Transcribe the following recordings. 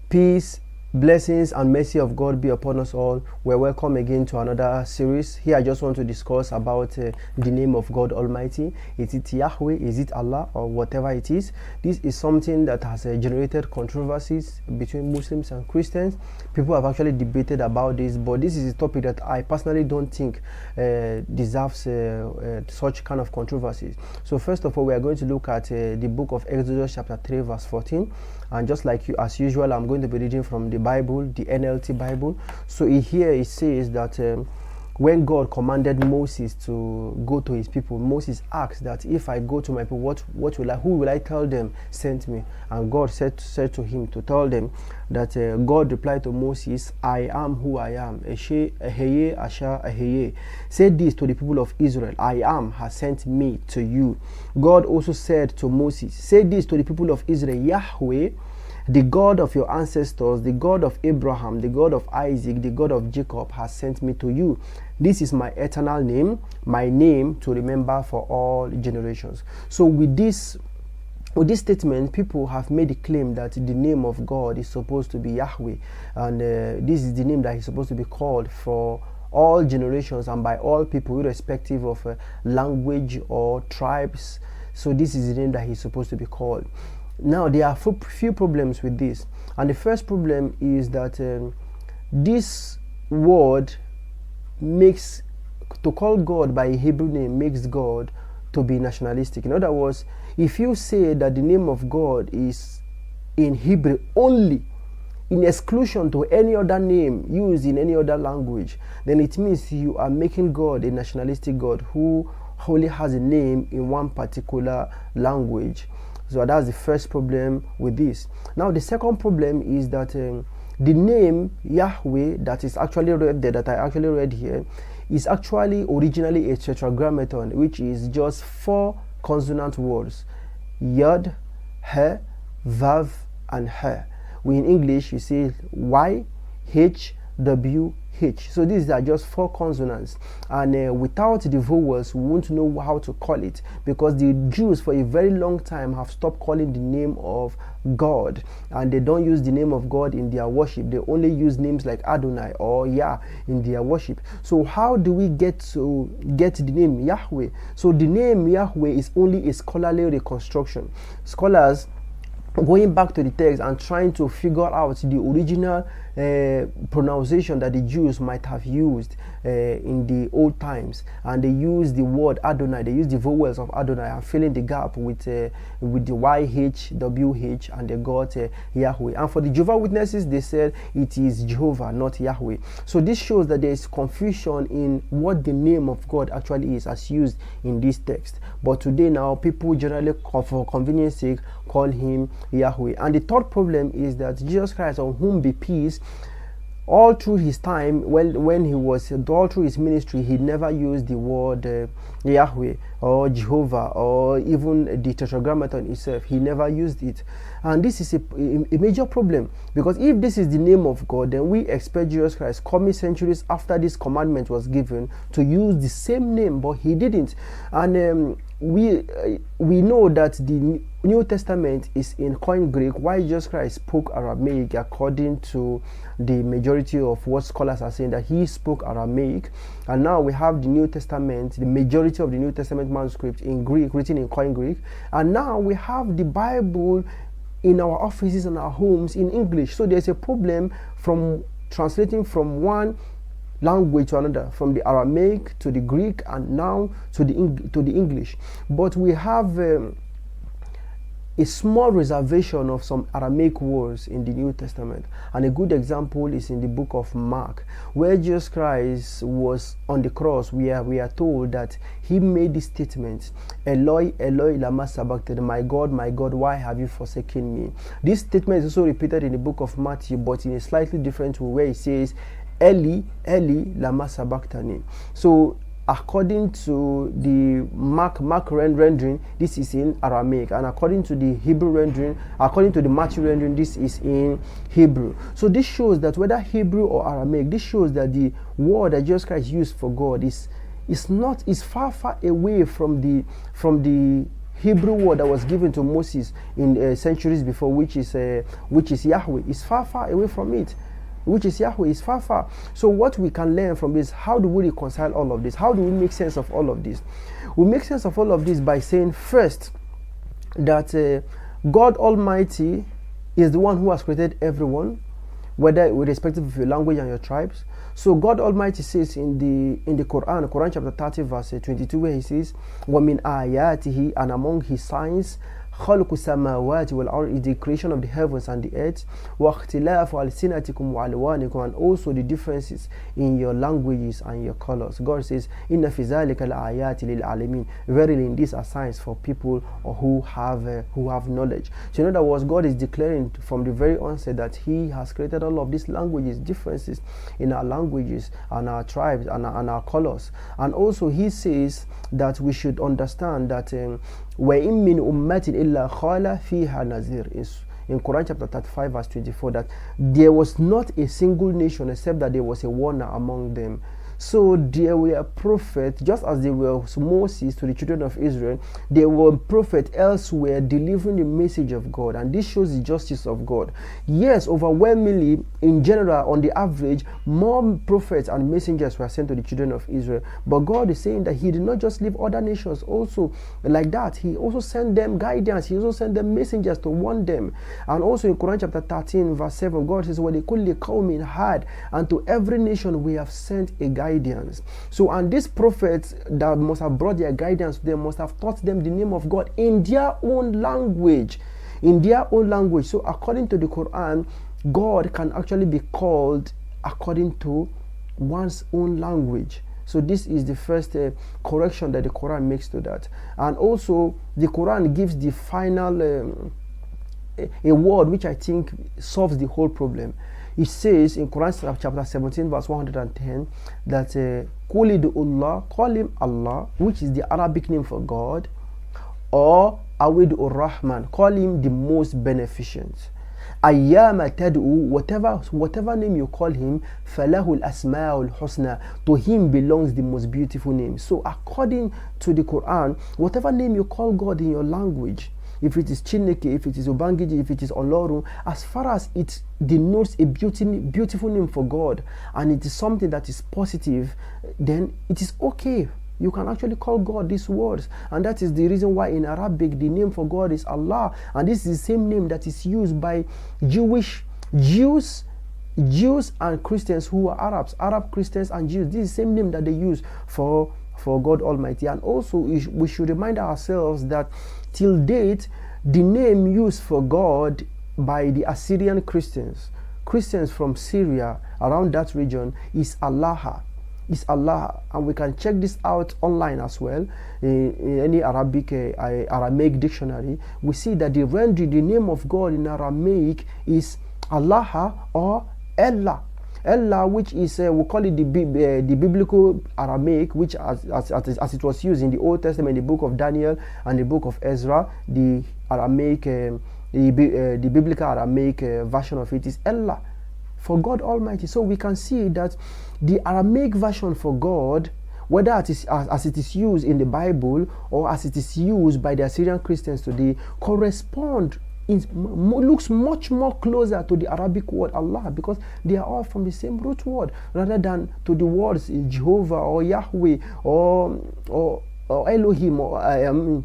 Peace, blessings, and mercy of God be upon us all. We're welcome again to another series. Here I just want to discuss about the name of God Almighty. Is it Yahweh? Is it Allah? Or whatever it is. This is something that has generated controversies between Muslims and Christians. People have actually debated about this, but this is a topic that I personally don't think deserves such kind of controversies. So first of all, we are going to look at the book of Exodus chapter 3 verse 14. And just like you, as usual, I'm going to be reading from the Bible, the NLT Bible. So here it says that when God commanded Moses to go to his people, Moses asked that if I go to my people, who will I tell them sent me? And God said to him to tell them that God replied to Moses, I am who I am. Say this to the people of Israel, I am has sent me to you. God also said to Moses, say this to the people of Israel, Yahweh, the God of your ancestors, the God of Abraham, the God of Isaac, the God of Jacob has sent me to you. This is my eternal name, my name to remember for all generations. So with this statement, people have made a claim that the name of God is supposed to be Yahweh, and this is the name that is supposed to be called for all generations and by all people, irrespective of language or tribes. So this is the name that he's supposed to be called. Now, there are few problems with this, and the first problem is that this word makes, to call God by a Hebrew name makes God to be nationalistic. In other words, if you say that the name of God is in Hebrew only, in exclusion to any other name used in any other language, then it means you are making God a nationalistic God who only has a name in one particular language. So that's the first problem with this. Now the second problem is that the name Yahweh that is actually read there, that I actually read here, is actually originally a tetragrammaton, which is just 4 consonant words: Yod, He, Vav, and He. In English, you say Y, H, W, H. So these are just 4 consonants, and without the vowels we won't know how to call it, because the Jews for a very long time have stopped calling the name of God, and they don't use the name of God in their worship. They only use names like Adonai or Yah in their worship. So how do we get the name Yahweh? So the name Yahweh is only a scholarly reconstruction. Scholars going back to the text and trying to figure out the original pronunciation that the Jews might have used in the old times, and they use the word Adonai, they use the vowels of Adonai and filling the gap with the YH, WH, and they got Yahweh. And for the Jehovah Witnesses, they said it is Jehovah, not Yahweh. So this shows that there is confusion in what the name of God actually is as used in this text. But today now, people generally, for convenience sake, call him Yahweh. And the third problem is that Jesus Christ, on whom be peace, all through his time, when he was all through his ministry, he never used the word Yahweh or Jehovah or even the tetragrammaton itself. He never used it, and this is a major problem, because if this is the name of God, then we expect Jesus Christ, coming centuries after this commandment was given, to use the same name, but he didn't. And we know that the New Testament is in Koine Greek, while Jesus Christ spoke Aramaic, according to the majority of what scholars are saying, that he spoke Aramaic. And now we have the New Testament, the majority of the New Testament manuscript in Greek, written in Koine Greek. And now we have the Bible in our offices and our homes in English. So there's a problem from translating from one language to another, from the Aramaic to the Greek and now to the English. But we have a small reservation of some Aramaic words in the New Testament, and a good example is in the book of Mark, where Jesus Christ was on the cross. We are told that he made this statement, Eloi, Eloi, lama sabachthani, my God, why have you forsaken me? This statement is also repeated in the book of Matthew, but in a slightly different way, where it says, Eli, Eli, lama sabachthani. So according to the Mark rendering, this is in Aramaic, and according to the Hebrew rendering, according to the Matthew rendering, this is in Hebrew. So this shows that whether Hebrew or Aramaic, this shows that the word that Jesus Christ used for God is far away from the Hebrew word that was given to Moses in centuries before, which is Yahweh, is far, far away from it. Which is Yahweh, is far, far. So what we can learn from this, how do we reconcile all of this? How do we make sense of all of this? We make sense of all of this by saying first that God Almighty is the one who has created everyone, whether irrespective of your language and your tribes. So God Almighty says in the Quran chapter 30 verse 22, where he says, وَمِنْ آيَاتِهِ, and among his signs, خَلْقُ السَّمَاوَاتِ وَالْأَرْضِ, is the creation of the heavens and the earth, وَاخْتِلَافُ أَلْسِنَتِكُمْ وَأَلْوَانِكُمْ, and also the differences in your languages and your colors. God says, إِنَّ فِي ذَلِكَ الْآيَاتِ لِلْعَالِمِينَ, verily in these are signs for people who have knowledge. So in other words, God is declaring from the very onset that he has created all of these languages, differences in our languages and our tribes and our colors. And also he says that we should understand that وَإِن مِّنْ أُمَّةٍ إِلَّا خَالَ فِيهَا نَذِيرٌ, in Quran chapter 35 verse 24, that there was not a single nation except that there was a warner among them. So there were prophets, just as there was Moses to the children of Israel, there were prophets elsewhere delivering the message of God, and this shows the justice of God. Yes, overwhelmingly, in general, on the average, more prophets and messengers were sent to the children of Israel. But God is saying that he did not just leave other nations also like that. He also sent them guidance. He also sent them messengers to warn them. And also in Quran chapter 13 verse 7, God says, وَلِكُلِّ قَوْمٍ هَادٍ, and to every nation we have sent a guidance. So, and these prophets that must have brought their guidance to them must have taught them the name of God in their own language. In their own language. So according to the Quran, God can actually be called according to one's own language. So this is the first correction that the Quran makes to that. And also the Quran gives the final a word which I think solves the whole problem. It says in Quran chapter 17 verse 110 that Qulidullah, call him Allah, which is the Arabic name for God, or Awid Rahman, call him the most beneficent. Ayyama tad'u, whatever name you call him, falahul asma'ul husna, to him belongs the most beautiful name. So according to the Quran, whatever name you call God in your language, if it is Chineke, if it is Ubangiji, if it is Olorun, as far as it denotes a beautiful name for God, and it is something that is positive, then it is okay. You can actually call God these words. And that is the reason why in Arabic the name for God is Allah. And this is the same name that is used by Jews and Christians who are Arabs, Arab Christians and Jews. This is the same name that they use for God Almighty. And also we should remind ourselves that till date, the name used for God by the Assyrian Christians from Syria, around that region, is Allah. Is Allah, and we can check this out online as well. In any Aramaic dictionary, we see that the name of God in Aramaic is Allah or Allah. Allah, which is we call it the biblical Aramaic, which as it was used in the Old Testament, the book of Daniel and the book of Ezra, the Aramaic, the biblical Aramaic version of it is Allah, for God Almighty. So we can see that the Aramaic version for God, whether it is as it is used in the Bible or as it is used by the Assyrian Christians today, looks much more closer to the Arabic word Allah, because they are all from the same root word, rather than to the words Jehovah or Yahweh or Elohim, or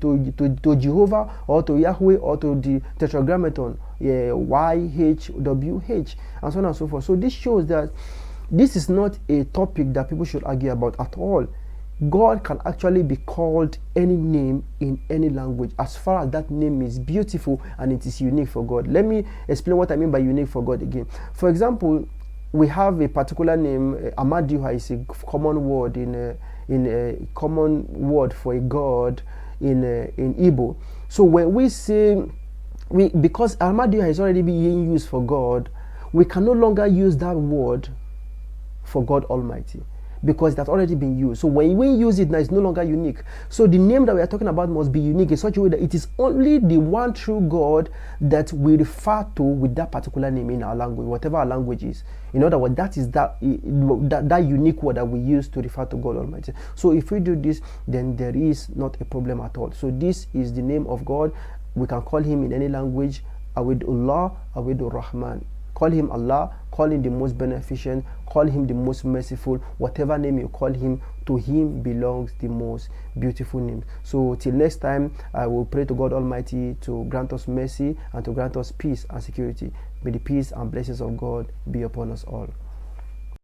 to Jehovah or to Yahweh or to the Tetragrammaton, YHWH, and so on and so forth. So this shows that this is not a topic that people should argue about at all. God can actually be called any name in any language, as far as that name is beautiful and it is unique for God. Let me explain what I mean by unique for God again. For example, we have a particular name, Amadioha is a common word in a common word for a god in Igbo. So when we say because Amadioha is already being used for God, we can no longer use that word for God Almighty, because that's already been used. So when we use it now, it's no longer unique. So the name that we are talking about must be unique in such a way that it is only the one true God that we refer to with that particular name in our language, whatever our language is. In other words, that is that unique word that we use to refer to God Almighty. So if we do this, then there is not a problem at all. So this is the name of God. We can call him in any language. Awidullah, Awidur Rahman. Call him Allah, call him the most beneficent, call him the most merciful. Whatever name you call him, to him belongs the most beautiful name. So till next time, I will pray to God Almighty to grant us mercy and to grant us peace and security. May the peace and blessings of God be upon us all.